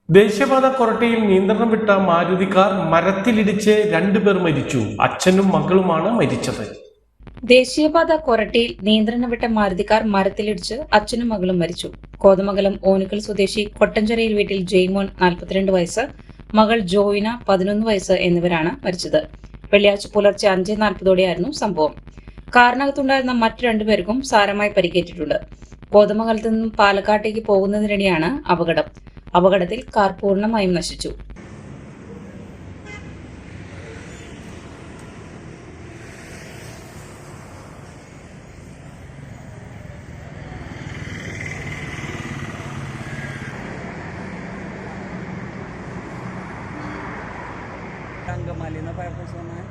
ദേശീയപാത കൊരട്ടിയിൽ നിയന്ത്രണം വിട്ട മാരുതി കാർ മരത്തിലിടിച്ച് 2 പേർ മരിച്ചു. അച്ഛനും മകളുമാണ് മരിച്ചത്. ദേശീയപാത കൊരട്ടിയിൽ നിയന്ത്രണം വിട്ട മാരുതി കാർ മരത്തിലിടിച്ച് അച്ഛനും മകളും മരിച്ചു. കോതമംഗലം ഓനുക്കൽ സ്വദേശി കൊട്ടഞ്ചിറയിൽ വീട്ടിൽ ജെയ്മോൻ 42 വയസ്സ്, മകൾ ജോയിന 11 വയസ്സ് എന്നിവരാണ് മരിച്ചത്. വെള്ളിയാഴ്ച പുലർച്ചെ 5:40 സംഭവം. കാറിനകത്തുണ്ടായിരുന്ന മറ്റു 2 പേർക്കും സാരമായി പരിക്കേറ്റിട്ടുണ്ട്. കോതമംഗലത്ത് നിന്നും പാലക്കാട്ടേക്ക് പോകുന്നതിനിടെയാണ് അപകടം. അപകടത്തിൽ കാർ പൂർണ്ണമായും നശിച്ചു. Malino Fire Force 1 है।